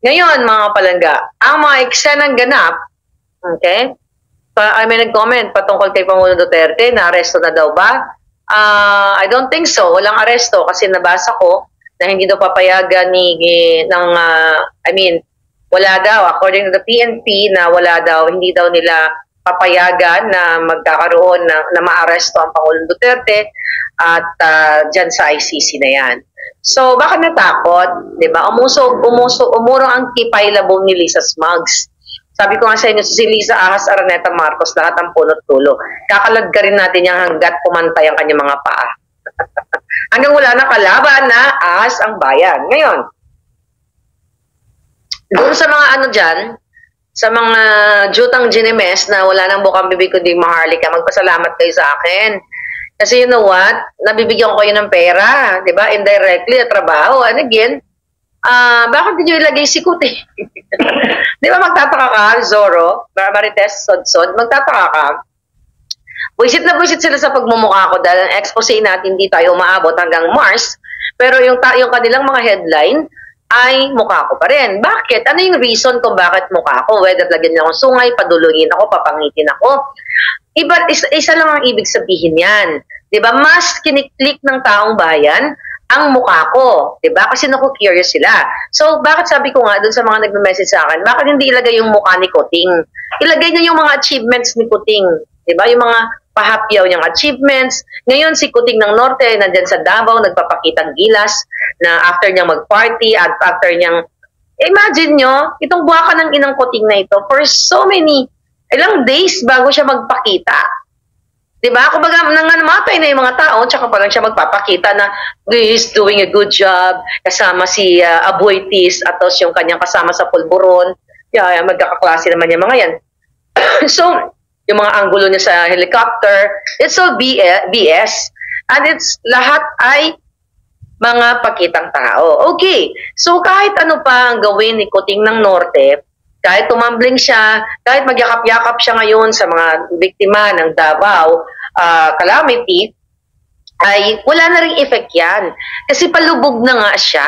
Ngayon, mga palangga, ang mga eksenang ganap, okay, may nag-comment patungkol kay Pangulong Duterte na aresto na daw ba? I don't think so. Walang aresto kasi nabasa ko na hindi daw papayagan wala daw, according to the PNP, na wala daw, hindi daw nila papayagan na magkakaroon na maaresto ang Pangulong Duterte at dyan sa ICC na yan. So, baka natakot, di ba? Umurong ang kipailabong ni Lisa Smugs. Sabi ko nga sa inyo, si Lisa Ahas Araneta Marcos, lahat ang punot tulo. Kakalag ka rin natin yung hanggat pumantay ang kanyang mga paa. Hanggang wala na kalaban na ahas ang bayan. Ngayon, doon sa mga ano dyan, sa mga jutang ginemes na wala nang bukang bibig kundi Maharlika, magpasalamat kayo sa akin. Kasi you know what? Nabibigyan ko kayo ng pera, di ba? Indirectly, at trabaho. And again, bakit hindi nyo ilagay si Kuti? Di ba magtataka ka, Zorro, Marites, Sodsod, magtataka ka. Buisit na buisit sila sa pagmumukha ko dahil ang expose natin hindi tayo umaabot hanggang Mars. Pero yung kanilang mga headline ay mukha ko pa rin. Bakit? Ano yung reason kung bakit mukha ko? Whether lagyan niya akong sungay, padulungin ako, papangitin ako. Isa lang ang ibig sabihin yan. Diba? Mas kiniklik ng taong bayan ang mukha ko. Diba? Kasi naku-curious sila. So, bakit sabi ko nga dun sa mga nagme-message sa akin, bakit hindi ilagay yung mukha ni Kuting? Ilagay niyo yung mga achievements ni Kuting. Diba? Yung mga pahapyaw niyang achievements. Ngayon, si Kuting ng Norte, nandyan sa Davao, nagpapakitang gilas na after niyang mag-party at after niyang, imagine nyo, itong buwakan ng inang Kuting na ito for so many, ilang days bago siya magpakita. Diba? Kumbaga, nanganmatay na yung mga tao, tsaka pa lang siya magpapakita na he's doing a good job, kasama si Aboitis, at tapos yung kanyang kasama sa Pulburon. Yeah, magkakaklase naman yung mga yan. So, yung mga anggulo niya sa helicopter, it's all BS. And it's lahat ay mga pakitang tao. Okay, so kahit ano pa ang gawin ni Kuting ng Norte, kahit tumambling siya, kahit magyakap-yakap siya ngayon sa mga biktima ng Davao calamity, ay wala na rin effect yan. Kasi palubog na nga siya.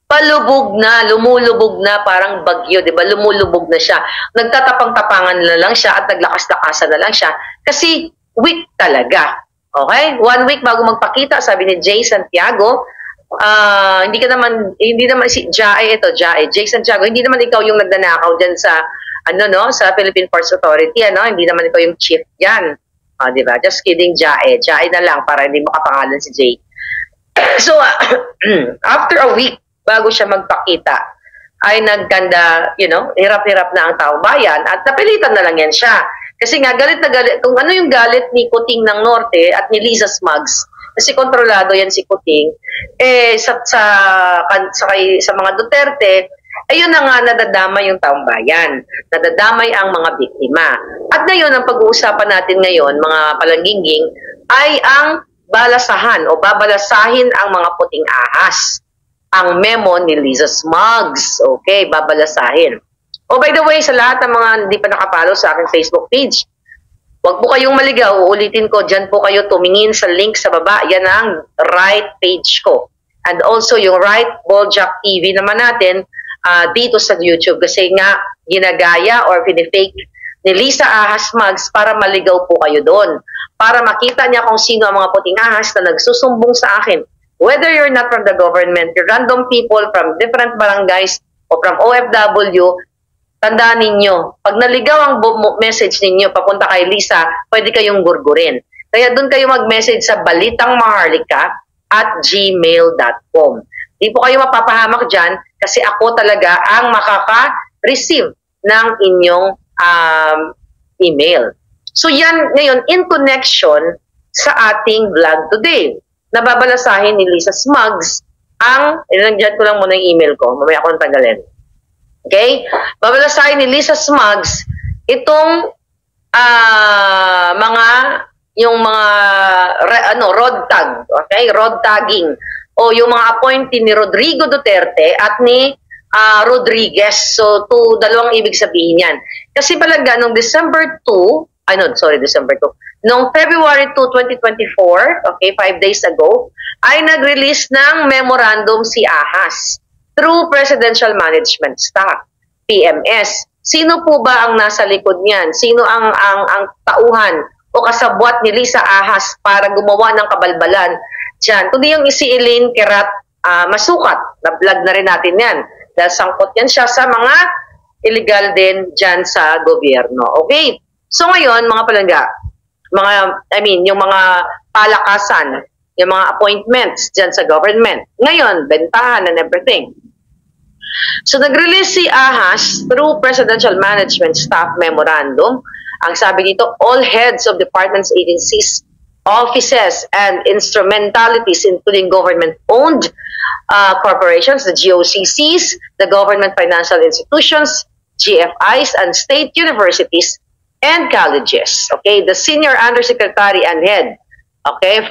Palubog na, lumulubog na, parang bagyo, di ba? Lumulubog na siya. Nagtatapang-tapangan na lang siya at naglakas-lakasan na lang siya. Kasi weak talaga. Okay? 1 week bago magpakita, sabi ni Jay Santiago, hindi naman si Jay Santiago, hindi naman ikaw yung nagnanakaw diyan sa sa Philippine Ports Authority, hindi naman ikaw yung chief diyan. Di ba? Just kidding, Jay na lang para hindi makapangalan si Jay. So after a week bago siya magpakita, ay nagganda, hirap-hirap na ang taong bayan at napilitan na lang yan siya. Kasi nga galit na galit, kung ano yung galit ni Kuting ng Norte at ni Lisa Smugs, kasi kontrolado yan si Kuting, sa mga Duterte, ayun na nga nadadamay yung taong bayan, nadadamay ang mga biktima. At ngayon, ang pag-uusapan natin ngayon, mga palangginging, ay ang balasahan o babalasahin ang mga puting ahas. Ang memo ni Lisa Smugs. Okay, babalasahin. Oh, by the way, sa lahat ng mga hindi pa nakapalo sa aking Facebook page, huwag po kayong maligaw. Uulitin ko, dyan po kayo tumingin sa link sa baba. Yan ang right page ko. And also, yung right Boljak TV naman natin dito sa YouTube. Kasi nga, ginagaya or pinifake ni Lisa Ahas Smugs para maligaw po kayo doon. Para makita niya kung sino ang mga puting ahas na nagsusumbong sa akin. Whether you're not from the government, you're random people from different barangays o from OFW, tandaan ninyo, pag naligaw ang message ninyo papunta kay Lisa, pwede kayong gurgurin. Kaya doon kayo mag-message sa balitangmaharlika@gmail.com. Di po kayo mapapahamak dyan kasi ako talaga ang makaka-receive ng inyong email. So yan ngayon, in connection sa ating vlog today. Nababalasahin ni Lisa Smugs nandiyan ko lang muna yung email ko, mamaya ko tanggalin. Okay? Babalasahin ni Lisa Smugs itong road tag, okay? Road tagging o yung mga appointee ni Rodrigo Duterte at ni Rodriguez. So, dalawang ibig sabihin yan. Kasi talaga, nung December 2, noong February 2, 2024, okay, 5 days ago, ay nag-release ng memorandum si Ahas through Presidential Management Staff, PMS. Sino po ba ang nasa likod niyan? Sino ang tauhan o kasabwat ni Lisa Ahas para gumawa ng kabalbalan dyan? Kundi yung si Elaine Querat Masukat. Na-vlog na rin natin yan. Dahil sangkot yan siya sa mga illegal din dyan sa gobyerno. Okay? So ngayon, mga palangga, yung mga palakasan, yung mga appointments dyan sa government. Ngayon, bentahan and everything. So nag-release si Ahas through Presidential Management Staff Memorandum. Ang sabi dito, all heads of departments, agencies, offices, and instrumentalities, including government-owned corporations, the GOCCs, the government financial institutions, GFIs, and state universities, and colleges. Okay, the senior undersecretary and head. Okay,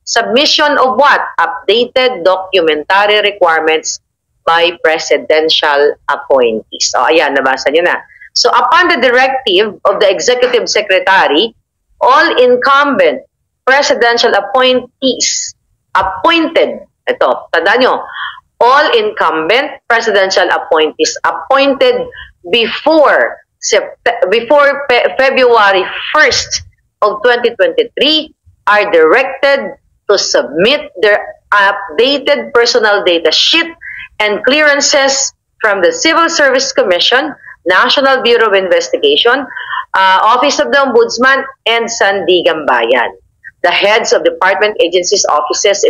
submission of what? Updated documentary requirements by presidential appointees. So, ayan, nabasa nyo na. So, upon the directive of the executive secretary, all incumbent presidential appointees appointed, ito, tandaan nyo, all incumbent presidential appointees appointed before February 1st of 2023 are directed to submit their updated personal data sheet and clearances from the Civil Service Commission, National Bureau of Investigation, Office of the Ombudsman, and Sandigan Bayan. The heads of department, agencies, offices,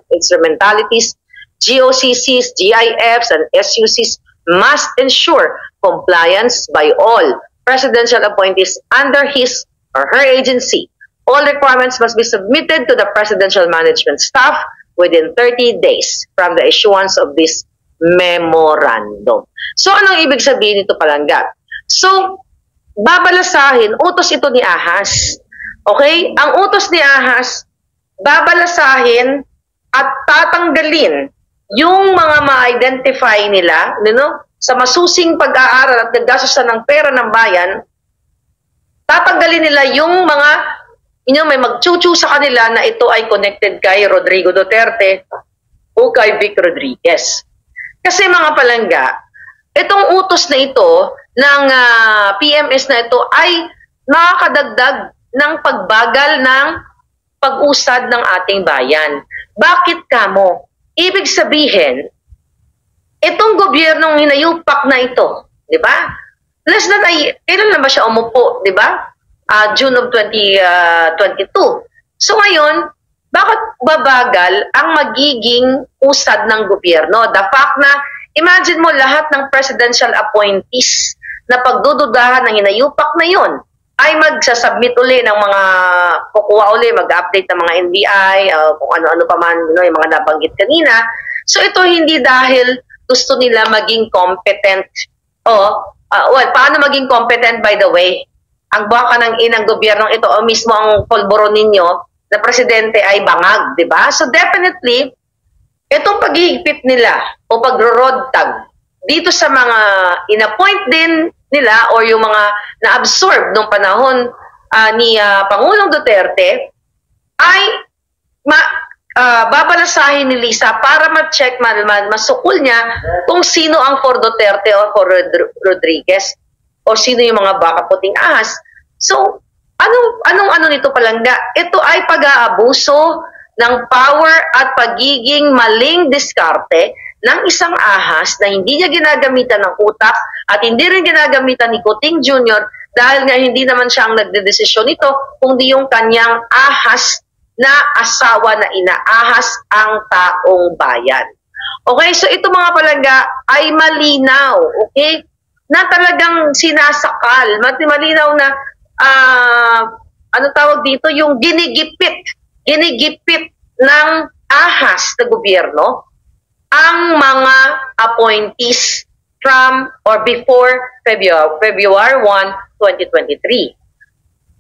instrumentalities, GOCCs, GIFs, and SUCs must ensure compliance by all presidential appointees under his or her agency. All requirements must be submitted to the presidential management staff within 30 days from the issuance of this memorandum. So, anong ibig sabihin nito, palangga? So, babalasahin, utos ito ni Ahas. Okay? Ang utos ni Ahas, babalasahin at tatanggalin yung mga ma-identify nila, sa masusing pag-aaral at naggastusan ng pera ng bayan, tatanggalin nila yung mga, may magchuchu sa kanila na ito ay connected kay Rodrigo Duterte o kay Vic Rodriguez. Kasi mga palangga, itong utos na ito ng PMS na ito ay nakakadagdag ng pagbagal ng pag-usad ng ating bayan. Bakit kamo? Ibig sabihin, itong gobyernong hinayupak na ito, di ba? Kailan na ba siya umupo, di ba? June of 2022. So ngayon, bakit babagal ang magiging usad ng gobyerno? The fact na, imagine mo lahat ng presidential appointees na pagdududahan ng hinayupak na yon ay magsasubmit uli ng mga, kukuha uli, mag-update ng mga NBI, kung ano-ano pa man, yung mga nabanggit kanina. So ito hindi dahil gusto nila maging competent. Paano maging competent, by the way? Ang baka ng inang gobyernong ito o mismo ang polboro ninyo na presidente ay bangag, di ba? So definitely, itong paghihigpit nila o pagro-rodtag dito sa mga inappoint din nila o yung mga na-absorb nung panahon ni Pangulong Duterte ay babalasahin ni Lisa para ma-check, masukul niya kung sino ang for Duterte o for Rodriguez o sino yung mga baka puting ahas. So, anong nito, palangga? Ito ay pag-aabuso ng power at pagiging maling diskarte ng isang ahas na hindi niya ginagamitan ng utak at hindi rin ginagamitan ni Kuting Jr. dahil nga hindi naman siya ang nagdedesisyon nito, kundi yung kanyang ahas na asawa na inaahas ang taong bayan. Okay, so ito mga palangga ay malinaw, okay, na talagang sinasakal, malinaw na tawag dito, yung ginigipit ng ahas na gobyerno ang mga appointees from or before February 1, 2023.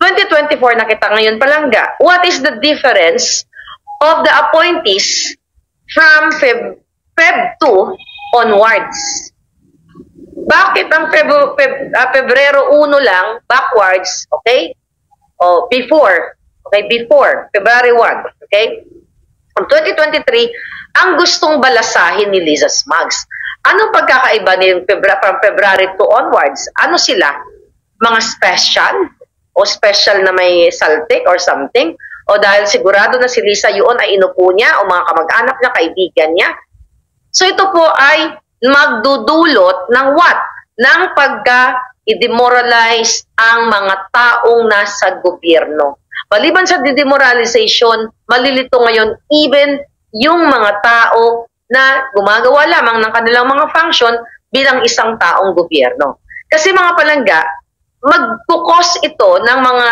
2024 na kita ngayon, palangga. What is the difference of the appointees from Feb 2 onwards? Bakit ang Pebrero 1 lang backwards, okay? O before February 1, okay? From 2023 ang gustong balasahin ni Liza Smugs. Anong pagkakaiba ni from February to onwards? Ano sila? Mga special? O special na may saltik or something? O dahil sigurado na si Liza yun ay inupo niya o mga kamag-anak niya, kaibigan niya? So ito po ay magdudulot ng what? Ng pagka-demoralize ang mga taong nasa gobyerno. Maliban sa demoralization, malilito ngayon even yung mga tao na gumagawa lamang ng kanilang mga function bilang isang taong gobyerno. Kasi mga palangga, mag-focus ito ng mga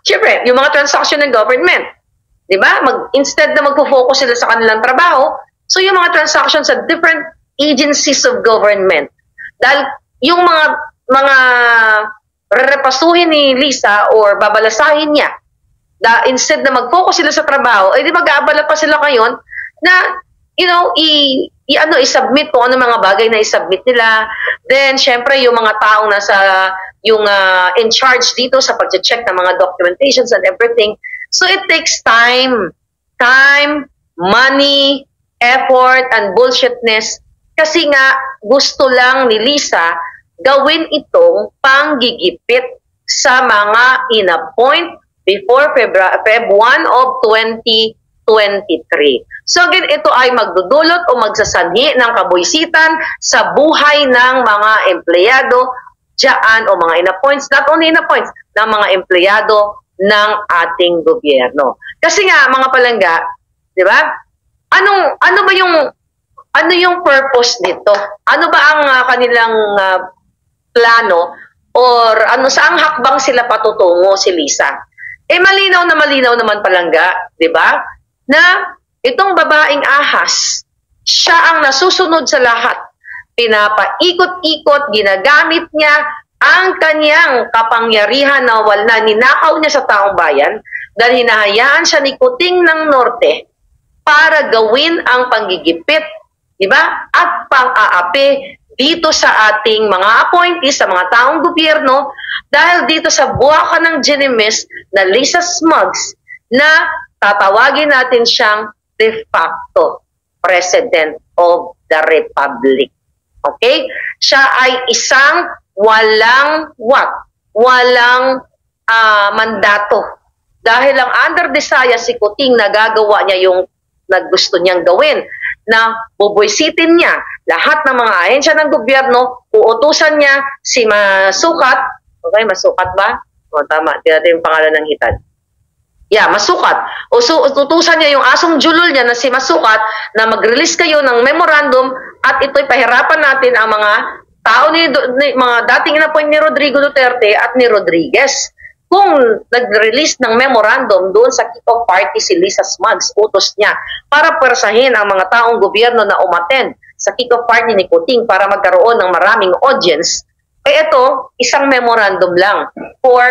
siyempre, yung mga transaction ng government. Diba? Instead na mag-focus sila sa kanilang trabaho, so yung mga transaction sa different agencies of government. Dahil yung mga repasuhin ni Liza or babalasahin niya, instead na mag-focus sila sa trabaho, di mag-aabala pa sila ngayon na, i-submit kung ano mga bagay na i-submit nila. Then, syempre, yung mga taong nasa, in charge dito sa pag-check ng mga documentations and everything. So, it takes time, money, effort, and bullshitness. Kasi nga, gusto lang ni Liza gawin itong panggigipit sa mga in-appoint before Feb 1 of 2023. So again, ito ay magdudulot o magsasanhi ng kabuisitan sa buhay ng mga empleyado dyan o mga in-appoints, not only in-appoints, ng mga empleyado ng ating gobyerno. Kasi nga, mga palangga, di ba? Ano yung purpose nito? Ano ba ang kanilang plano or saang hakbang sila patutungo si Liza? Malinaw naman palangga, di ba? Na itong babaeng ahas, siya ang nasusunod sa lahat. Pinapaikot-ikot, ginagamit niya ang kanyang kapangyarihan na ninakaw niya sa taong bayan dahil hinahayaan siya ni Kuting ng Norte para gawin ang panggigipit, di ba? At pang-aapi dito sa ating mga appointees, sa mga taong gobyerno, dahil dito sa buwakan ng Ginemes na Liza Smugs na tatawagin natin siyang de facto President of the Republic. Okay? Siya ay isang walang mandato. Dahil ang under desire si Kuting nagagawa niya yung gusto niyang gawin, na bubuisitin niya lahat ng mga ahensya ng gobyerno, uutusan niya si Masukat. Okay, Masukat ba? O, tama, tinatin yung pangalan ng hitad. Yeah, Masukat. Utusan niya yung asong julol niya na si Masukat na mag-release kayo ng memorandum at ito'y pahirapan natin ang mga tao mga dating inappoint ni Rodrigo Duterte at ni Rodriguez. Kung nag-release ng memorandum doon sa kick-off party si Liza Smugs, utos niya para persahin ang mga taong gobyerno na umattend sa kick-off party ni Kuting para magkaroon ng maraming audience, ito, isang memorandum lang for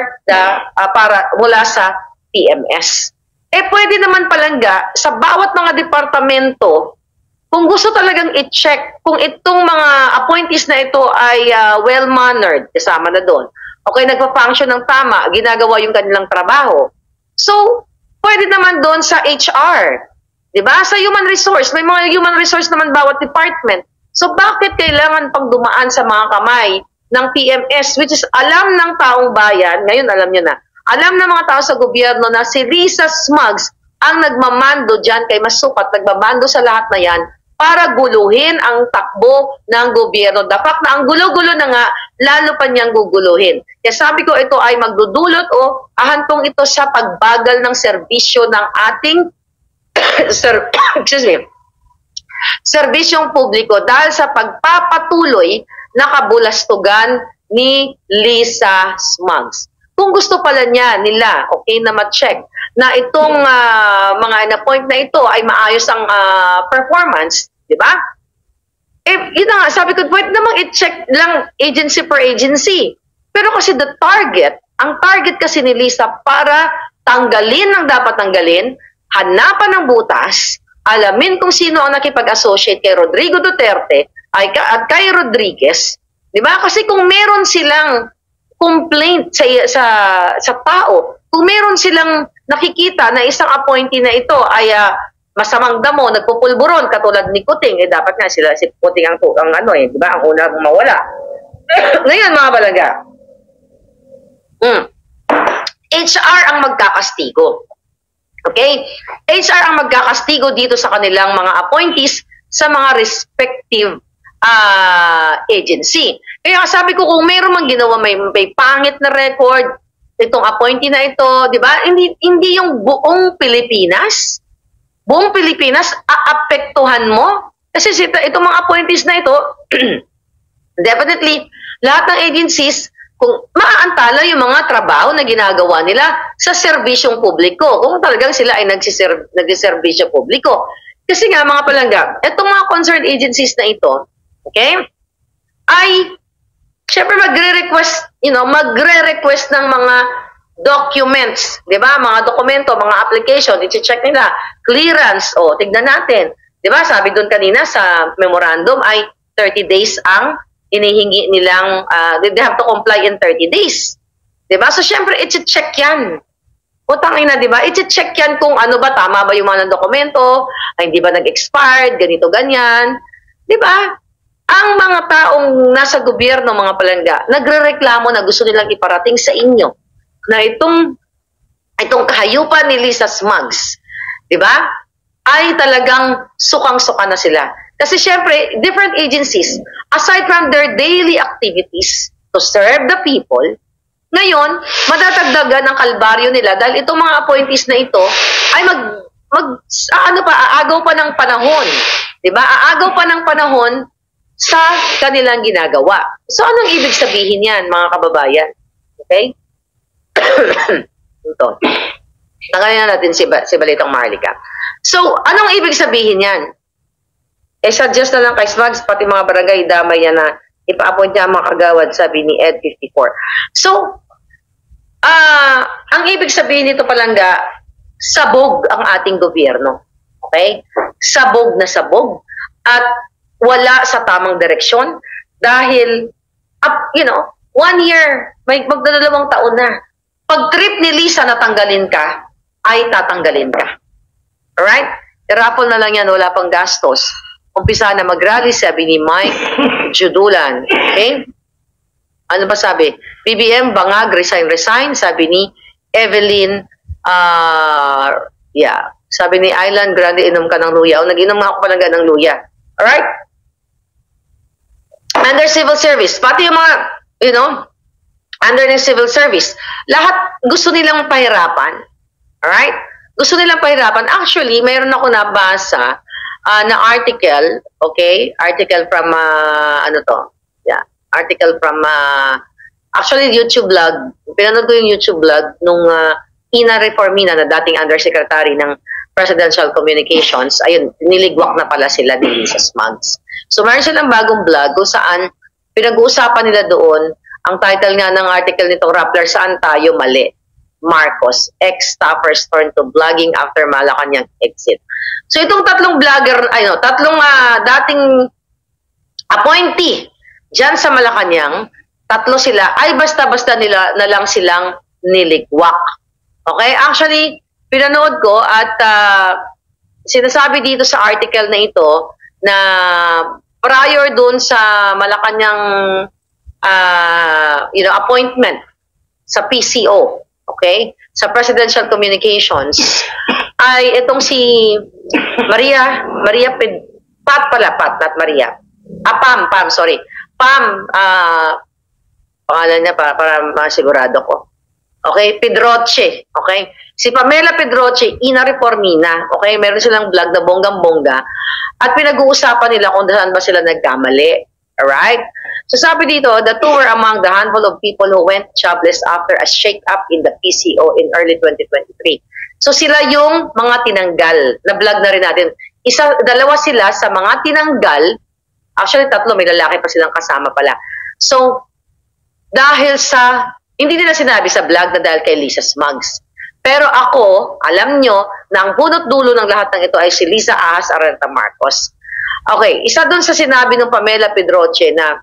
para mula sa PMS. Pwede naman palangga sa bawat mga departamento, kung gusto talagang i-check kung itong mga appointees na ito ay well-mannered, kasama na doon. Okay, nagpa-function ng tama, ginagawa yung kanilang trabaho. So, pwede naman doon sa HR. Diba? Sa human resource, may mga human resource naman bawat department. So, bakit kailangan pang dumaan sa mga kamay ng PMS, which is alam ng taong bayan, ngayon alam nyo na, alam ng mga tao sa gobyerno na si Liza Smugs ang nagmamando dyan kay Masukat, nagbabando sa lahat na yan, para guluhin ang takbo ng gobyerno. The fact na ang gulo-gulo na nga, lalo pa niyang guguluhin. Kaya sabi ko, ito ay magdudulot o ahantong ito sa pagbagal ng serbisyo ng ating serbisyong publiko dahil sa pagpapatuloy na kabulastugan ni Liza Smugs. Kung gusto pala nila, okay na ma-check na itong mga na-point na ito ay maayos ang performance, di ba? Yun nga, sabi ko, pwede namang i-check lang agency per agency. Pero kasi ang target kasi ni Liza para tanggalin ang dapat tanggalin, hanapan ng butas, alamin kung sino ang nakipag-associate kay Rodrigo Duterte at kay Rodriguez, di ba? Kasi kung meron silang complaint sa tao, kung meron silang nakikita na isang appointee na ito ay masamang damo, nagpupulburon, katulad ni Kuting, dapat nga sila, si Kuting ang di ba, ang unang mawala. Ngayon, mga balaga, HR ang magkakastigo. Okay? HR ang magkakastigo dito sa kanilang mga appointees sa mga respective agency. Kaya sabi ko, kung mayroon mang ginawa, may pangit na record, itong appointee na ito, di ba? Hindi yung buong Pilipinas. Buong Pilipinas, aapektuhan mo. Kasi itong mga appointees na ito, definitely, lahat ng agencies, kung maaantala yung mga trabaho na ginagawa nila sa serbisyong publiko, kung talagang sila ay nagsiservisyo publiko. Kasi nga, mga palangga, itong mga concerned agencies na ito, okay, ay, syempre magre-request ng mga documents, di ba? Mga dokumento, mga application, i-check nila, clearance, tignan natin. Di ba? Sabi doon kanina sa memorandum ay 30 days ang inihingi nilang, they have to comply in 30 days. Di ba? So, syempre, i-check yan. Putang ina, di ba? I-check yan kung ano ba, tama ba yung mga dokumento, ay hindi ba nag-expired, ganito, ganyan. Di ba? Ang mga taong nasa gobyerno, mga palangga, nagrereklamo na gusto nilang iparating sa inyo na itong kahayupan ni Lisa Smugs, di ba? Ay talagang sukang-suka na sila. Kasi syempre, different agencies, aside from their daily activities to serve the people, ngayon, madadagdagan ang kalbaryo nila dahil itong mga appointees na ito ay aagaw pa ng panahon. Diba? Aagaw pa ng panahon sa kanilang ginagawa. So, anong ibig sabihin yan, mga kababayan? Okay? Ito. Tanggalin na natin si Balitang Maharlika. So, anong ibig sabihin yan? Suggest na lang kay Smugs, pati mga barangay, damay yan na ipa-appoint niya ang mga kagawad, sabi ni Ed 54. So, ang ibig sabihin nito palangga, sabog ang ating gobyerno. Okay? Sabog na sabog. At wala sa tamang direksyon dahil, 1 year, magdadalawang taon na. Pag trip ni Lisa na tanggalin ka, ay tatanggalin ka. Alright? I-raffle na lang yan, wala pang gastos. Umpisa na mag-rally, sabi ni Mike Judulan. Okay? Ano ba sabi? BBM, bangag, resign, sabi ni Evelyn, sabi ni Island, Grande, inom ka ng luya. Nag-inom nga ako palangga ng luya. Alright? Under civil service, pati yung mga, under the civil service, lahat gusto nilang pahirapan. Alright? Gusto nilang pahirapan. Actually, mayroon ako nabasa na article, okay? Article from, article from, actually, YouTube blog. Pinanood ko yung YouTube blog nung Ina Reformina na dating undersecretary ng Presidential Communications. Ayun, niligwak na pala sila ni Lisa Smugs. So, meron silang bagong blog kung saan pinag-uusapan nila doon, ang title nga ng article nitong Rappler, Saan Tayo Mali? Marcos, ex-staffers turn to blogging after Malacanang exit. So, itong tatlong vlogger, dating appointee dyan sa Malacanang, tatlo sila, ay basta-basta nila na lang silang niligwak. Okay? Actually, pinanood ko at sinasabi dito sa article na ito na prior dun sa Malacanang appointment sa PCO, okay? Sa Presidential Communications, ay itong si Pam, pangalan niya para masigurado ko. Okay, Pedroche, okay? Si Pamela Pedroche, Ina Reformina, okay? Meron silang vlog na bonggang-bongga at pinag-uusapan nila kung saan ba sila nagkamali. Alright? So sabi dito, the two were among the handful of people who went jobless after a shake-up in the PCO in early 2023. So sila yung mga tinanggal, na vlog na rin natin. Dalawa sila sa mga tinanggal, actually tatlo, may lalaki pa silang kasama pala. So, dahil sa, hindi nila sinabi sa vlog na dahil kay Lisa Smugs. Pero ako, alam nyo, na ang punot dulo ng lahat ng ito ay si Lisa Ahas Arenta Marcos. Okay, isa dun sa sinabi ng Pamela Pedroche na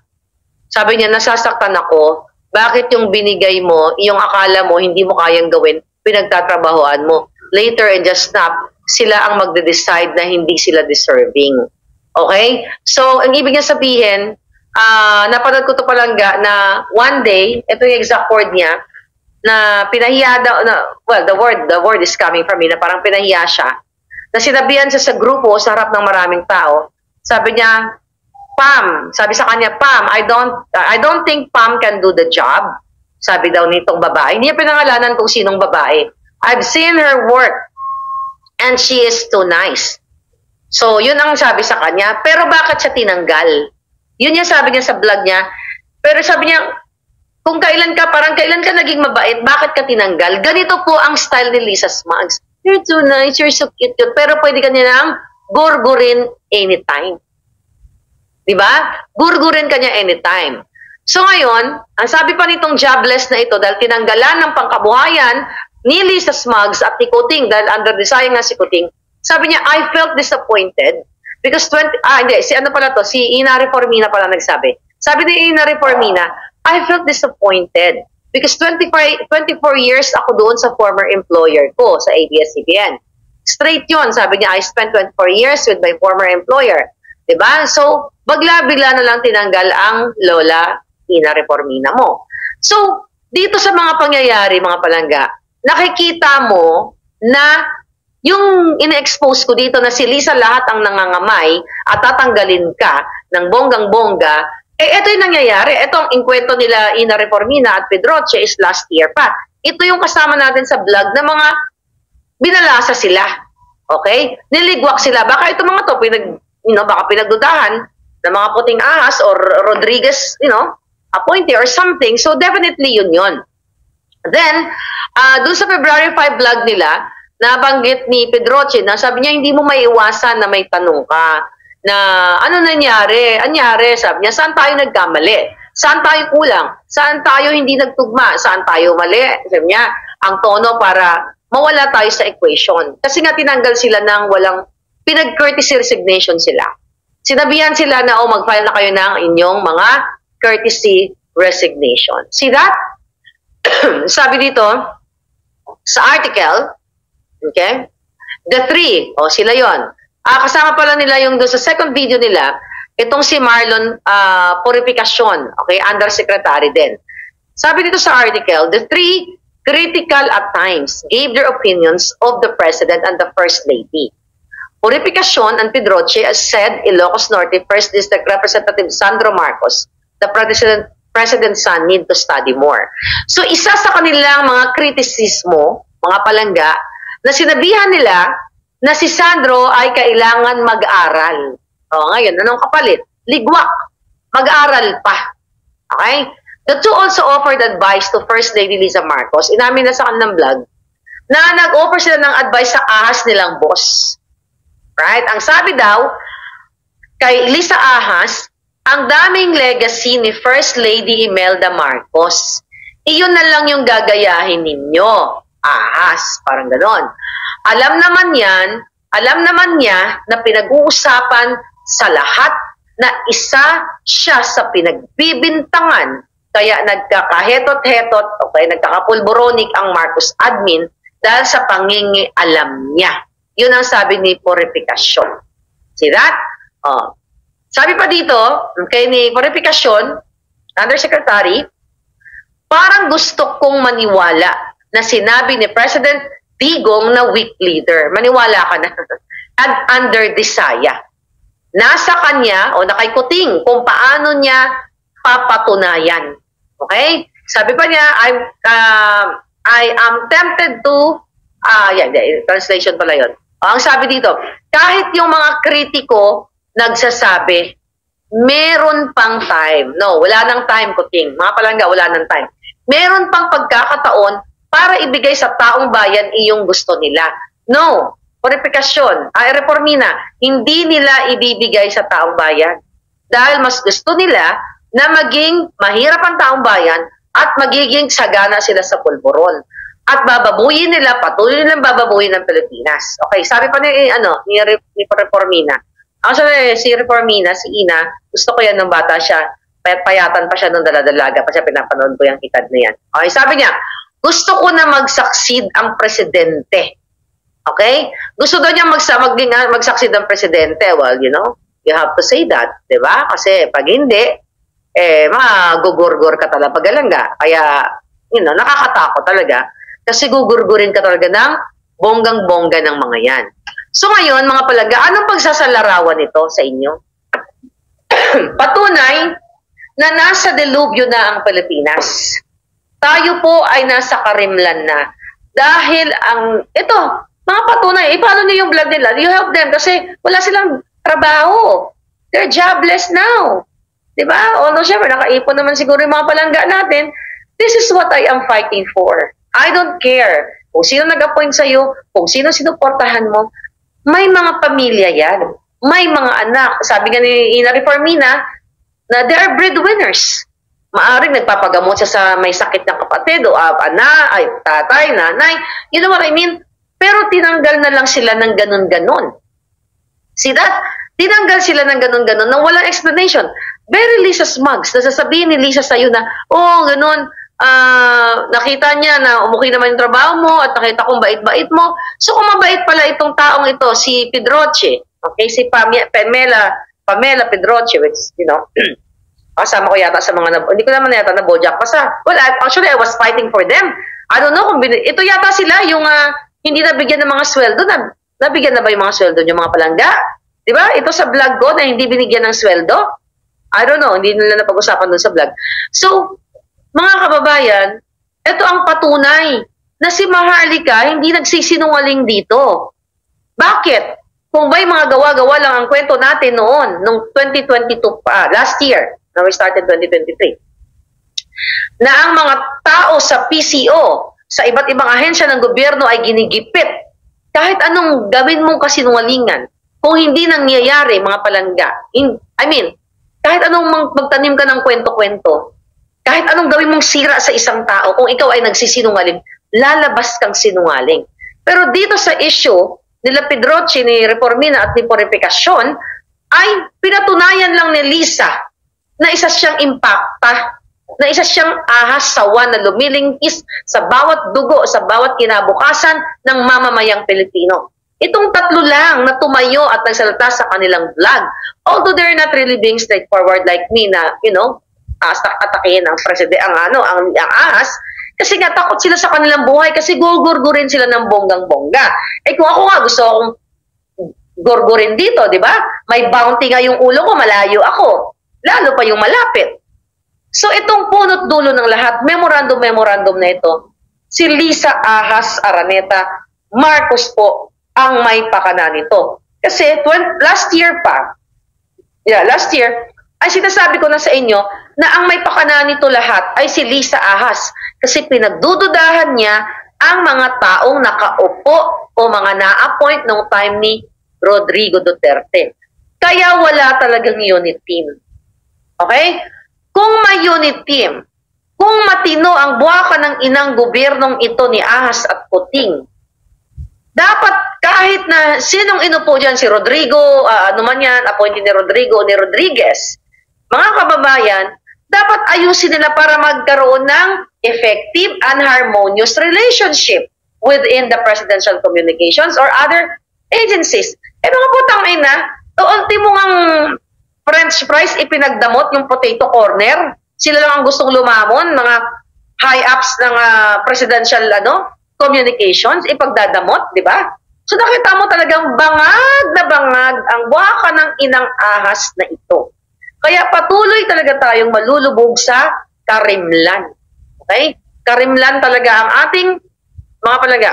sabi niya, nasasaktan ako, bakit yung binigay mo, yung akala mo, hindi mo kayang gawin, pinagtatrabahoan mo. Later and just snap, sila ang magde-decide na hindi sila deserving. Okay? So, ang ibig niya sabihin, napanood ko to palangga na one day, ito yung exact word niya, na pinahiya daw, well, the word is coming from me, na parang pinahiya siya, na sinabihan siya sa grupo, sa harap ng maraming tao, sabi niya, Pam, sabi sa kanya, Pam, I don't think Pam can do the job. Sabi daw nitong babae. Hindi niya pinangalanan kung sinong babae. I've seen her work and she is too nice. So, yun ang sabi sa kanya. Pero bakit siya tinanggal? Yun yung sabi niya sa vlog niya. Pero sabi niya, kung kailan ka naging mabait, bakit ka tinanggal? Ganito po ang style ni Lisa Smugs. You're too nice, you're so cute. Pero pwede ka niya nang gurgurin anytime. Diba? Gurgurin ka niya anytime. So ngayon, ang sabi pa nitong jobless na ito, dahil tinanggalan ng pangkabuhayan ni Lisa Smugs at ni Kuting, dahil under desire nga si Kuting, sabi niya, I felt disappointed because si Ina Reformina pala nagsabi. Sabi ni Ina Reformina, I felt disappointed because 24 years ako doon sa former employer ko sa ABS-CBN. Straight yun, sabi niya, I spent 24 years with my former employer. Diba? So, bigla na lang tinanggal ang Lola Ina Reformina mo. So, dito sa mga pangyayari, mga palangga, nakikita mo na yung ina-expose ko dito na si Lisa lahat ang nangangamay at tatanggalin ka ng bonggang-bongga, ito yung nangyayari. Ito ang inkwento nila Ina Reformina at Pedroche is last year pa. Ito yung kasama natin sa vlog na mga binalasa sila. Okay? Niligwak sila. Baka ito mga to, baka pinagdudahan ng mga puting ahas or Rodriguez, appointee or something. So, definitely yun. Then, doon sa February 5 vlog nila, nabanggit ni Pedroche na sabi niya, hindi mo maiiwasan na may tanong ka na ano nangyari? Anyari, sabi niya, saan tayo nagkamali? Saan tayo kulang? Saan tayo hindi nagtugma? Saan tayo mali? Sabi niya, ang tono para mawala tayo sa equation. Kasi nga tinanggal sila ng walang pinag-courtesy resignation sila. Sinabihan sila na, mag-file na kayo ng inyong mga courtesy resignation. See that? Sabi dito, sa article, okay, the three, sila yon. Kasama pala nila yung doon sa second video nila, itong si Marlon Purificacion, okay, undersecretary din. Sabi dito sa article, the three critical at times gave their opinions of the President and the First Lady. Purificacion and Pedroche has said Ilocos Norte First District Representative Sandro Marcos, the President's son, need to study more. So isa sa kanilang mga kritisismo, mga palangga, na sinabihan nila na si Sandro ay kailangan mag-aral. Ngayon, anong kapalit? Ligwak. Mag-aral pa. Okay? The two also offered advice to First Lady Lisa Marcos. Inamin na sa kanilang vlog na nag-offer sila ng advice sa ahas nilang boss. Right? Ang sabi daw, kay Lisa Ahas, ang daming legacy ni First Lady Imelda Marcos. Iyon na lang yung gagayahin ninyo. Ahas, parang ganon. Alam naman niya na pinag-uusapan sa lahat na isa siya sa pinagbibintangan, kaya nagkakahetot-hetot o kaya nagkakapulboronik ang Marcos admin dahil sa pangingialam niya. Yun ang sabi ni Purificacion. See that? Sabi pa dito, kay ni Purificacion, Undersecretary, parang gusto kong maniwala na sinabi ni President Digong na weak leader. Maniwala ka na. And under desire. Nasa kanya, o nakay Kuting, kung paano niya papatunayan. Okay? Sabi pa niya, I am tempted to, translation pala yun. Ang sabi dito, kahit yung mga kritiko nagsasabi, meron pang time. No, wala nang time, Kuting. Mga palangga, wala nang time. Meron pang pagkakataon para ibigay sa taong bayan iyong gusto nila. No, Purificacion, Reformina, hindi nila ibibigay sa taong bayan. Dahil mas gusto nila na maging mahirap ang taong bayan at magiging sagana sila sa pulburon. At bababuyin nila, patuloy nilang bababuyin ng Pilipinas. Okay, sabi pa ni Reformina. Actually, si Reformina, si Ina, gusto ko yan ng bata siya. Payatan pa siya nung daladalaga pa siya, pinapanood ko yung kitad na yan. Okay, sabi niya, gusto ko na mag-succeed ang presidente. Okay? Gusto daw niya magsaksi ng presidente. Well, you know, you have to say that, di ba? Kasi pag hindi, magugurgur ka talaga pagalangga. Kaya, you know, nakakatakot talaga. Kasi gugurgurin ka talaga ng bonggang-bongga ng mga yan. So ngayon, mga palaga, anong pagsasalarawan nito sa inyo? Patunay na nasa delubyo na ang Pilipinas. Tayo po ay nasa karimlan na. Dahil ito, mga patunay, paano niyo yung blood nila? You help them kasi wala silang trabaho. They're jobless now. Diba? Although syempre, nakaipon naman siguro yung mga palangga natin. This is what I am fighting for. I don't care kung sino nag-appoint sa'yo, kung sino sinuportahan mo. May mga pamilya yan. May mga anak. Sabi nga ni Ina Reformina, na they are breadwinners. Maaring nagpapagamot siya sa may sakit ng kapatid o tatay, nanay. You know what I mean? Pero tinanggal na lang sila ng ganun-ganon. See that? Tinanggal sila ng ganun-ganon nang walang explanation. Very Lisa Smugs. Nasasabihin ni Lisa sa'yo na, ganun, nakita niya na umukay naman yung trabaho mo at nakita kong bait-bait mo. So kung mabait pala itong taong ito, si Pedroche, okay, si Pamela Pedroche, which, you know, kasama ko yata sa mga, hindi ko naman yata na Bojack. Well, actually, I was fighting for them. I don't know kung, ito yata sila yung hindi nabigyan ng mga sweldo. Nabigyan na ba yung mga sweldo yung mga palangga? Diba? Ito sa vlog ko na hindi binigyan ng sweldo. I don't know, hindi nila napag-usapan dun sa vlog. So, mga kababayan, ito ang patunay na si Maharlika hindi nagsisinungaling dito. Bakit? Kung ba'y mga gawa-gawa lang ang kwento natin noon, noong 2022 pa, last year, na we started 2023, na ang mga tao sa PCO, sa iba't ibang ahensya ng gobyerno ay ginigipit. Kahit anong gawin mong kasinungalingan, kung hindi nangyayari, mga palangga, kahit anong magtanim ka ng kwento-kwento, kahit anong gawin mong sira sa isang tao, kung ikaw ay nagsisinungaling, lalabas kang sinungaling. Pero dito sa issue nila Pedroche, ni Reformina at ni Purificacion, ay pinatunayan lang ni Lisa na isa siyang impacta, na isa siyang ahas sawa na lumilingkis sa bawat dugo, sa bawat kinabukasan ng mamamayang Pilipino. Itong tatlo lang na tumayo at nagsalita sa kanilang vlog. Although they're not really being straightforward like me na, you know, atakihin ang presidente, ang ahas, kasi nga takot sila sa kanilang buhay kasi gugurgurin sila ng bonggang-bongga. Kung ako nga gusto akong gurgurin dito, di ba? May bounty nga yung ulo ko, malayo ako. Lalo pa yung malapit. So itong punot dulo ng lahat, memorandum na ito, si Lisa Ahas Araneta Marcos po ang may pakana nito. Kasi last year, ay sinasabi ko na sa inyo na ang may pakana nito lahat ay si Lisa Ahas. Kasi pinagdududahan niya ang mga taong nakaupo o mga na-appoint noong time ni Rodrigo Duterte. Kaya wala talagang unit team. Okay? Kung may unit team, kung matino ang buwaka ng inang gobyernong ito ni Ahas at Kuting, dapat kahit na sinong inupo dyan, si Rodrigo, ano man yan, appointee ni Rodrigo o ni Rodriguez, mga kababayan, dapat ayusin nila para magkaroon ng effective and harmonious relationship within the presidential communications or other agencies. Mga putang ina, ultimo ngang French fries ipinagdamot yung potato corner. Sila lang ang gustong lumamon, mga high-ups ng presidential communications, ipagdadamot, di ba? So nakita mo talagang bangag na bangag ang buwaka ng inang ahas na ito. Kaya patuloy talaga tayong malulubog sa karimlan. Okay? Karimlan talaga ang ating mga palaga.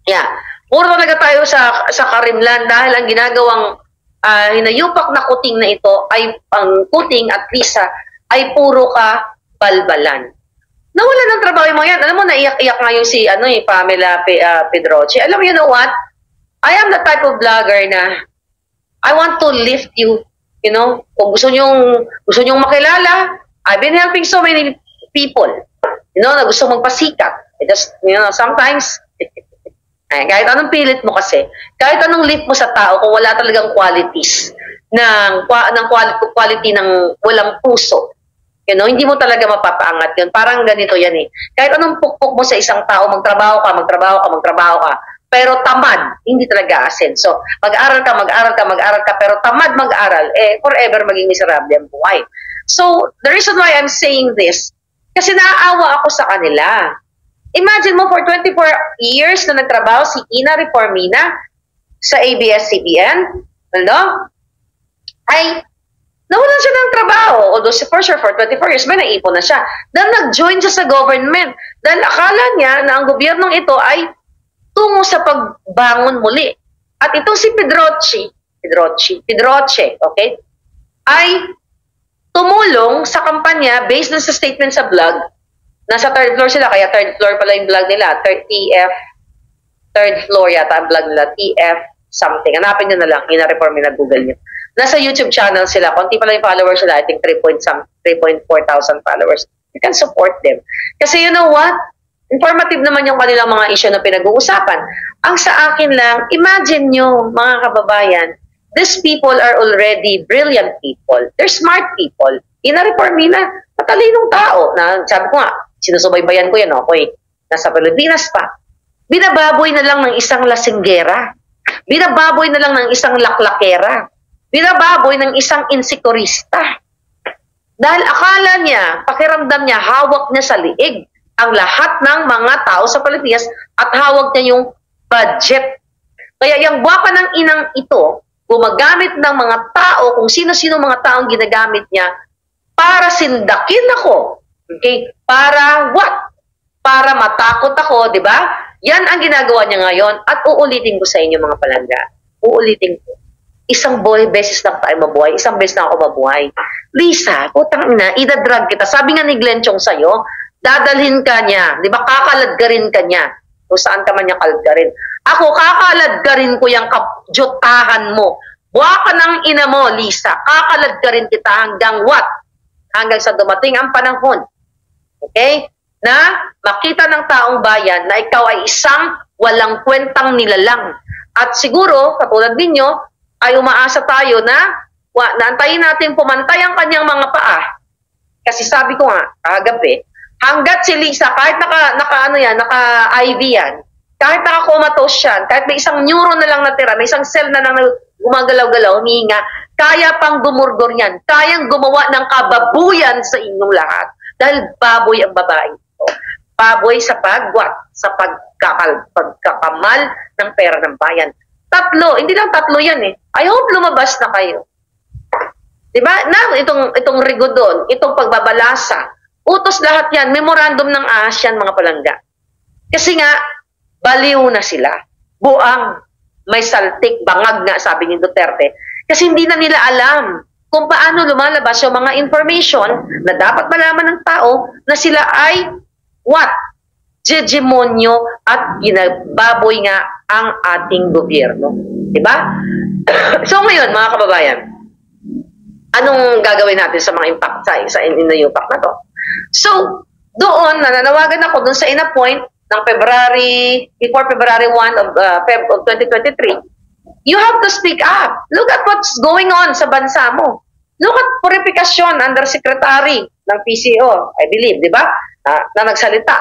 Yeah. Puro talaga tayo sa karimlan dahil ang ginagawang hinayupak na Kuting na ito ay ang Kuting at Lisa ay puro ka balbalan. Nawala ng trabaho yung mga yan. Alam mo, naiyak-iyak nga yung si Pamela Pedroche. Alam mo, you know what? I am the type of vlogger na I want to lift you. You know, kung gusto nyong makilala, I've been helping so many people, you know, na gusto magpasikat. Just, you know, sometimes, kahit anong pilit mo kasi, kahit anong lift mo sa tao, kung wala talagang qualities, quality ng walang puso, you know, hindi mo talaga mapapaangat yun. Parang ganito yan eh. Kahit anong pukpok mo sa isang tao, magtrabaho ka, pero tamad, hindi talaga asenso. Mag-aral ka, pero tamad mag-aral, forever maging miserable ang buhay. So, the reason why I'm saying this, kasi naaawa ako sa kanila. Imagine mo, for 24 years na nagtrabaho si Ina Reformina sa ABS-CBN, ay nawalan siya ng trabaho. Although for sure, for 24 years, may naipon na siya. Dahil nag-join siya sa government. Dahil akala niya na ang gobyernong ito ay tungo sa pagbangon muli. At itong si Pedroche, okay, ay tumulong sa kampanya based dun sa statement sa blog. Nasa third floor sila, kaya third floor pala yung blog nila. Third floor yata ang blog nila, TF something. Hanapin nyo na lang, Ina-Reform na Google nyo. Nasa YouTube channel sila, konti pala yung followers sila, I think 3.4,000 followers. You can support them. Kasi you know what? Informative naman yung kanilang mga issue na pinag-uusapan. Ang sa akin lang, imagine nyo, mga kababayan, these people are already brilliant people. They're smart people. Ina-Reform na, matalinong tao. Na, sabi ko nga, sinusubaybayan ko yan, okay? Nasa Pilipinas pa. Binababoy na lang ng isang lasinggera. Binababoy na lang ng isang laklakera. Binababoy ng isang insekurista. Dahil akala niya, pakiramdam niya, hawak niya sa liig ang lahat ng mga tao sa Pilipinas at hawak niya yung budget. Kaya yung buwaka ng inang ito, gumagamit ng mga tao, kung sino-sino mga taong ginagamit niya, para sindakin ako. Okay? Para what? Para matakot ako, di ba? Yan ang ginagawa niya ngayon at uulitin ko sa inyo mga palangga. Uulitin ko. Isang beses lang tayo mabuhay. Isang beses na ako mabuhay. Lisa, putang ina, idadrag kita. Sabi nga ni Glenn Chong sa'yo, dadalhin ka niya. Di ba? Kakaladgarin ka niya. Kung saan ka man niya kaladgarin. Ako, kakaladgarin ko yung kapjutahan mo. Buwa ka ng ina mo, Lisa. Kakaladgarin kita hanggang what? Hanggang sa dumating ang panahon. Okay? Na makita ng taong bayan na ikaw ay isang walang kwentang nilalang. At siguro, katulad ninyo, ay umaasa tayo na naantayin natin pumantay ang kanyang mga paa. Kasi sabi ko nga, kagabi, hanggat si Lisa, kahit naka-IV yan, kahit naka-comatose yan, kahit may isang neuron na lang natira, may isang cell na lang na gumagalaw-galaw, humihinga, kaya pang dumurgor yan, kayang gumawa ng kababuyan sa inyong lahat. Dahil baboy ang babae ito. Baboy sa sa pagkakamal ng pera ng bayan. Tatlo, hindi lang tatlo yan eh. I hope lumabas na kayo. Diba? Na, itong rigodon, itong pagbabalasa, utos lahat yan, memorandum ng ahas yan, mga palangga. Kasi nga, baliw na sila. Buang, may saltik, bangag nga, sabi ni Duterte. Kasi hindi na nila alam kung paano lumalabas yung mga information na dapat malaman ng tao na sila ay what? Hegemonyo at ginababoy nga ang ating gobyerno. Diba? So ngayon, mga kababayan, anong gagawin natin sa mga impact sa inuupak na to? So, doon, nananawagan ako doon sa ina-point ng before February 1 of 2023, you have to speak up. Look at what's going on sa bansa mo. Look at purifikasyon under secretary ng PCO, I believe, di ba? Na nagsalita.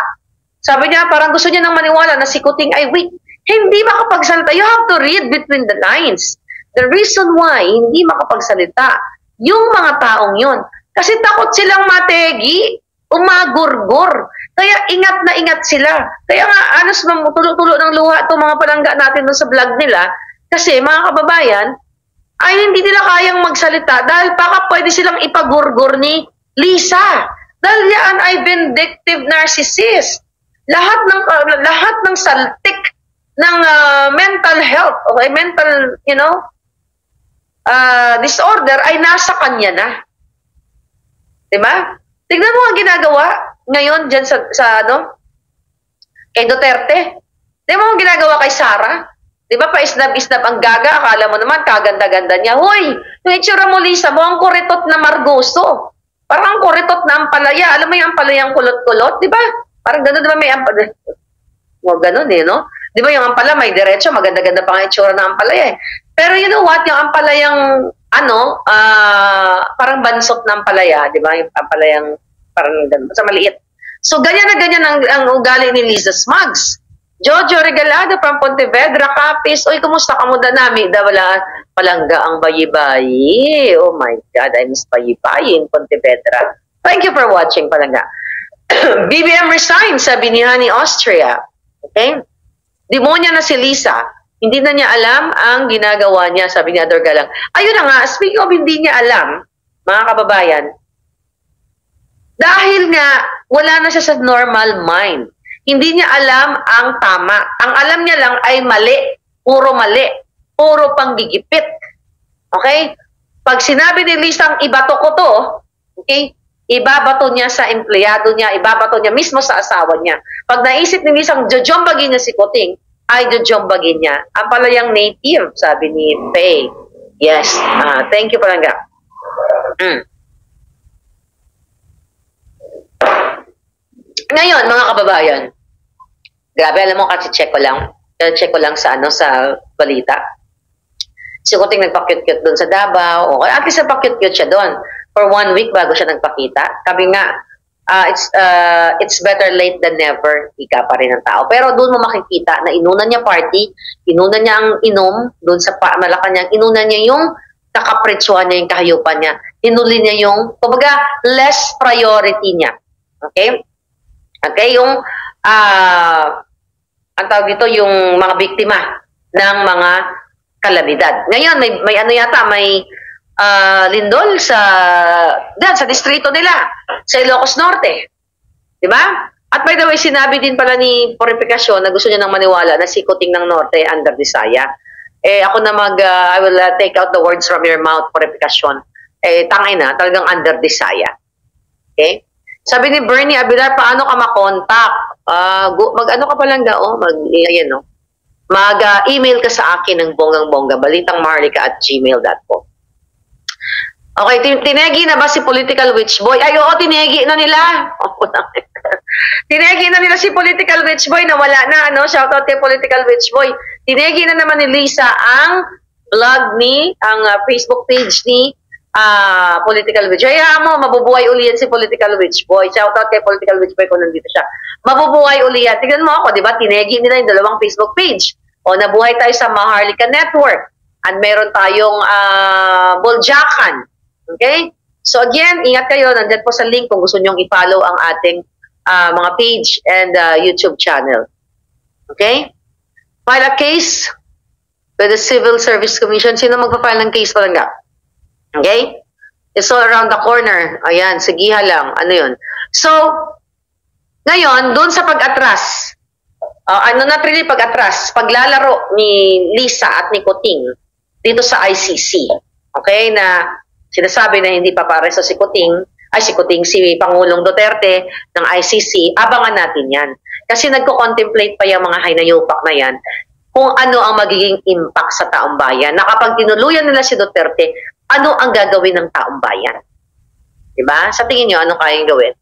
Sabi niya, parang gusto niya nang maniwala na si Kuting ay weak. Hindi makapagsalita. You have to read between the lines. The reason why hindi makapagsalita, yung mga taong yun. Kasi takot silang mategi, umagurgur. Kaya ingat na ingat sila. Kaya nga, tulo-tulo ng luha itong mga palangga natin doon sa vlog nila. Kasi mga kababayan, ay hindi nila kayang magsalita dahil baka pwede silang ipagurgur ni Lisa. Dahil yan ay vindictive narcissist. Lahat ng saltik ng mental health, okay, mental, disorder ay nasa kanya na. Diba? Tignan mo ang ginagawa ngayon dyan kay Duterte. Tignan mo ang ginagawa kay Sara. Diba pa isnab-isnab ang gaga, akala mo naman kaganda-ganda niya. Hoy, yung itsura mo, Lisa, mo ang kuritot na margoso. Parang ang kuritot na ampalaya. Alam mo yung ampalayang kulot-kulot, diba? Parang gano'n, diba may ampalaya? Huwag gano'n no? Diba yung ampala may diretso, maganda-ganda pa nga itsura ng ampalaya eh. Pero you know what, yung ampalayang, parang bansot na ampalaya, diba? Yung ampalayang, parang gano'n, sa maliit. So, ganyan na ganyan ang ugali ni Lisa Smugs. Jojo Regalado from Pontevedra, Capiz. Uy, kumusta ka mo nami? Wala palangga ang bayi-bayi. Oh my God, I miss bayi-bayi in Pontevedra. Thank you for watching, palangga. BBM resigns, sabi ni Honey Austria. Okay? Demonya na si Lisa. Hindi na niya alam ang ginagawa niya, sabi ni Ador Galang. Ayun na nga, speaking of hindi niya alam, mga kababayan, dahil nga wala na siya sa normal mind. Hindi niya alam ang tama. Ang alam niya lang ay mali. Puro mali. Puro panggigipit. Okay? Pag sinabi ni Lisang, ibato ko to, okay? Ibabato niya sa empleyado niya, ibabato niya mismo sa asawa niya. Pag naisip ni Lisang, jojombagin niya si Kuting, ay jojombagin niya. Ang palayang native, sabi ni Faye. Yes. Thank you, palangga. Ngayon, mga kababayan, grabe, alam mo, kasi check ko lang sa balita. Si Kuting nagpa-cute-cute doon sa Davao, o at least nagpa-cute-cute siya doon for 1 week bago siya nagpakita. Sabi nga, it's better late than never, ika pa rin ng tao. Pero doon mo makikita na inunan niya party, inunan niya ang inom, doon sa Malacanang, inunan niya yung kakapritsyohan niya, yung kahayupan niya, hinuli niya yung, kumbaga, less priority niya. Okay? Okay, yung ang tawag dito, yung mga biktima ng mga kalamidad. Ngayon, may ano yata, may lindol sa distrito nila, sa Ilocos Norte. Di ba? At by the way, sinabi din pala ni Purificacion na gusto niya nang maniwala na si Kuting ng Norte under Bisaya. Ako na I will take out the words from your mouth, Purificacion. Tangay na, talagang under Bisaya. Okay? Sabi ni Bernie Abilar, paano ka makontak? Mag-ano ka palang mag-email ka sa akin ng bonggang-bongga, balitangmaharlika@gmail.com. Okay, tinegi na ba si Political Witch Boy? Ay, oo, tinegi na nila. Tinegi na nila si Political Witch Boy na wala na, shoutout kay Political Witch Boy. Tinegi na naman ni Lisa ang blog ang Facebook page ni Political Witch Boy. Hayaan mo, mabubuhay uli yan si Political Witch Boy. Shoutout kay Political Witch Boy kung nandito siya. Mabubuhay uli yan. Tignan mo ako, di ba? Tinegi nila yung dalawang Facebook page. O, nabuhay tayo sa Maharlika Network. At meron tayong Boljakan. Okay? So again, ingat kayo. Nandyan po sa link kung gusto nyong i-follow ang ating mga page and YouTube channel. Okay? File a case with the Civil Service Commission. Sino magpa-file ng case, palangga? Okay? It's all around the corner. Ayan, sigiha lang. Ano yun? So, ngayon, doon sa pag-atras, not really pag-atras, paglalaro ni Lisa at ni Kuting dito sa ICC. Okay? Na sinasabi na hindi pa pareso si Pangulong Duterte ng ICC, abangan natin yan. Kasi nagko-contemplate pa yung mga haynayupak na yan kung ano ang magiging impact sa taong bayan. Na kapag tinuluyan nila si Duterte, ano ang gagawin ng taong bayan? Diba? Sa tingin nyo, ano kayang gawin?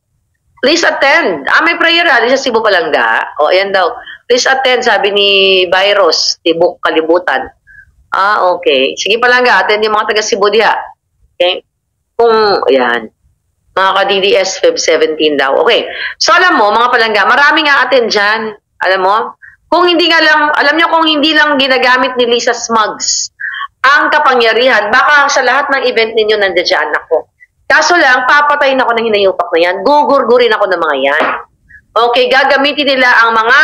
Please attend. May prayer rally sa Cebu Palangga. O, ayan daw. Please attend, sabi ni Virus, Tibok Kalibutan. Okay. Sige Palangga, attend yung mga taga Cebu diha. Okay? Kung, ayan. Mga ka-DDS, Feb 17 daw. Okay. So, alam mo, mga Palangga, maraming attend dyan. Alam mo? Kung hindi nga lang, alam nyo kung hindi lang ginagamit ni Lisa Smugs ang kapangyarihan, baka sa lahat ng event ninyo nandiyan ako. Kaso lang, papatayin ako ng hinayupak na yan. Gugurgurin ako ng mga yan. Okay, gagamitin nila ang mga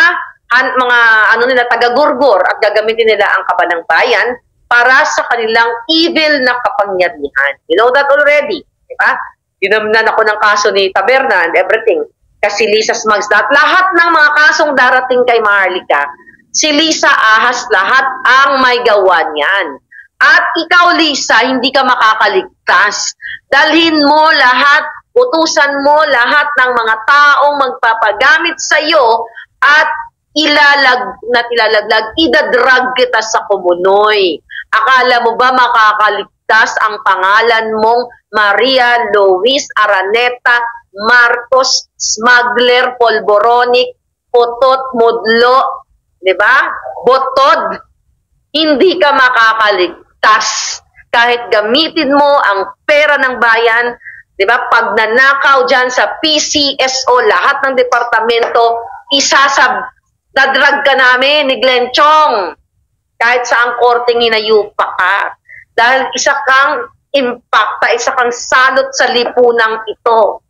taga-gurgur at gagamitin nila ang kaba ng bayan para sa kanilang evil na kapangyarihan. You know that already. Diba? Dinamnan ako ng kaso ni Taberna and everything. Kasi Lisa Smugs lahat ng mga kasong darating kay Maharlika, si Lisa ahas lahat ang may gawa niyan. At ikaw, Lisa, hindi ka makakaligtas. Dalhin mo lahat, utusan mo lahat ng mga taong magpapagamit sa iyo at idadrag kita sa kumunoy. Akala mo ba makakaligtas ang pangalan mong Maria Luis Araneta Marcos, smuggler, polboronic, putot, mudlo, di ba? Botod. Hindi ka makakaligtas. Kahit gamitin mo ang pera ng bayan, di ba? Pag nanakaw dyan sa PCSO, lahat ng departamento, Nadrag ka namin ni Glenn Chong. Kahit saang korteng hinayupa ka. Dahil isa kang impacta, isa kang salot sa lipunang ito.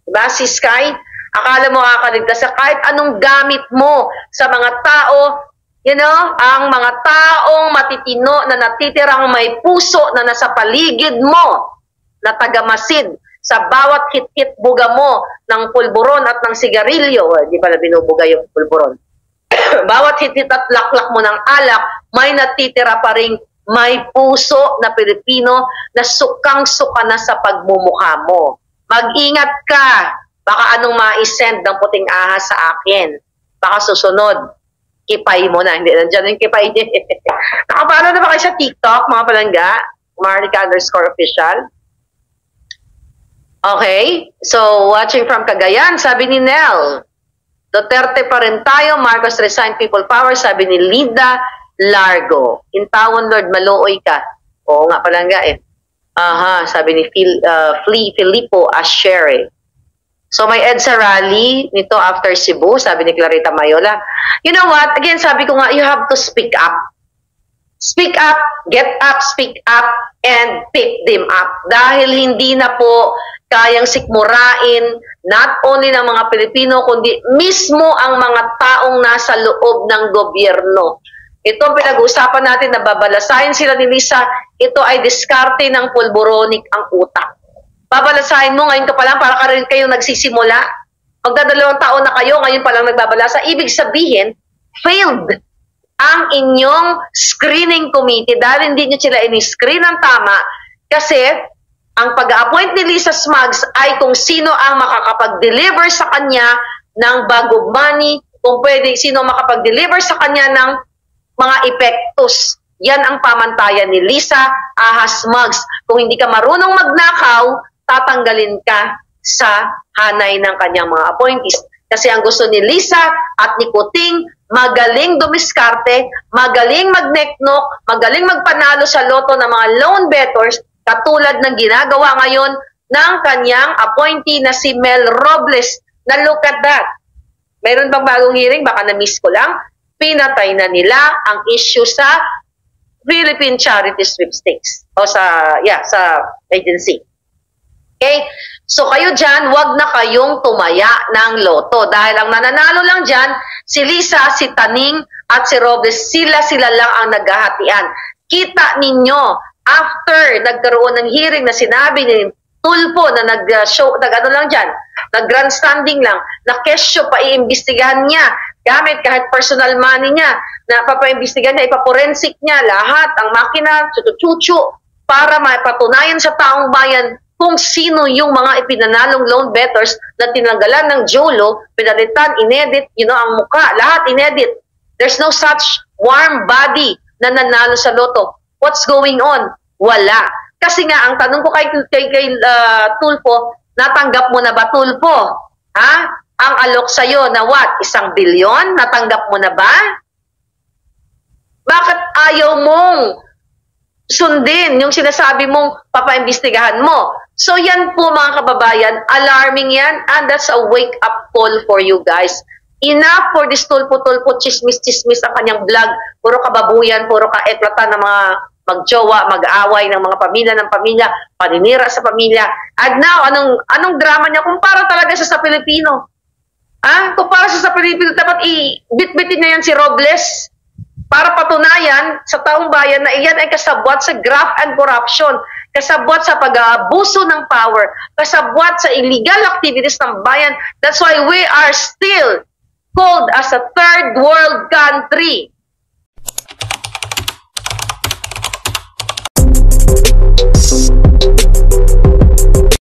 Diba, si Sky? Akala mo kakaligtas sa kahit anong gamit mo sa mga tao, ang mga taong matitino na natitirang may puso na nasa paligid mo, na tagamasid sa bawat hit-hit buga mo ng pulburon at ng sigarilyo. Di pala binubuga yung pulburon. Bawat hit-hit at laklak mo ng alak, may natitira pa ring may puso na Pilipino na sukang-suka na sa pagmumukha mo. Mag-ingat ka. Baka anong ma-send ng puting ahas sa akin. Baka susunod, kipay mo na. Hindi, nandiyan yung kipay niya. Nakapalo na ba kayo sa TikTok, mga palangga? Marlica_official. Okay. So, watching from Cagayan, sabi ni Nel, Duterte pa rin tayo, Marcos resign, people power, sabi ni Lida Largo. Intawon, Lord, maluoy ka. Oo nga palangga eh. Aha, sabi ni Filippo Ashere. So may EDSA rally nito after Cebu, sabi ni Clarita Mayola. You know what? Again, sabi ko nga, you have to speak up. Speak up, get up, speak up, and pick them up. Dahil hindi na po kayang sikmurain not only ng mga Pilipino, kundi mismo ang mga taong nasa loob ng gobyerno. Ito pinag-uusapan natin na babalasahin sila ni Lisa, ito ay diskarte ng pulboronic ang utak. Babalasahin mo, ngayon ka pa lang, para ka rin kayong nagsisimula. Magdadalawang taon na kayo, ngayon pa lang nagbabalasa. Ibig sabihin, failed ang inyong screening committee dahil hindi nyo sila ini-screen ng tama kasi ang pag-appoint ni Lisa Smugs ay kung sino ang makakapag-deliver sa kanya ng bag of money, kung pwede, sino makapag-deliver sa kanya ng mga epektos. Yan ang pamantayan ni Lisa Smugs. Kung hindi ka marunong magnakaw, tatanggalin ka sa hanay ng kanyang mga appointees. Kasi ang gusto ni Lisa at ni Kuting, magaling dumiskarte, magaling mag-necknock, magaling magpanalo sa loto ng mga lone bettors, katulad ng ginagawa ngayon ng kanyang appointee na si Mel Robles. Na look at that. Mayroon bang bagong hearing? Baka na-miss ko lang. Pinatay na nila ang issue sa Philippine Charity Sweepstakes o sa agency. Okay? So kayo dyan, wag na kayong tumaya ng loto dahil ang nananalo lang dyan, si Lisa, si Taning at si Robles, sila lang ang naghahatian. Kita ninyo, after nagkaroon ng hearing na sinabi ni Tulfo na nag-grandstanding lang, na kesyo pa iimbestigahan niya, gamit kahit personal money niya, na papaimbestigahan niya, ipaporensik niya, lahat, ang makina, chuchu para mapatunayan sa taong bayan kung sino yung mga ipinanalong loan bettors na tinanggalan ng Jolo, pinalitan, inedit, ang mukha, lahat inedit. There's no such warm body na nanalo sa loto. What's going on? Wala. Kasi nga, ang tanong ko kay Tulfo, natanggap mo na ba, Tulfo? Ha? Ang alok sa'yo na what? 1 bilyon? Natanggap mo na ba? Bakit ayaw mong sundin yung sinasabi mong papaimbestigahan mo? So yan po mga kababayan, alarming yan, and that's a wake-up call for you guys. Enough for this Tulfo, chismis-chismis ang kanyang vlog, puro kababuyan, puro kaetlatan ng mga magjowa, mag-aaway ng mga pamilya, paninira sa pamilya. And now, anong drama niya? Kumpara talaga siya sa Pilipino. Kumpara siya sa Pilipino, dapat i-bit-bitin niya yan si Robles para patunayan sa taong bayan na iyan ay kasabwat sa graft and corruption, kasabwat sa pag-aabuso ng power, kasabwat sa illegal activities ng bayan. That's why we are still called as a third world country.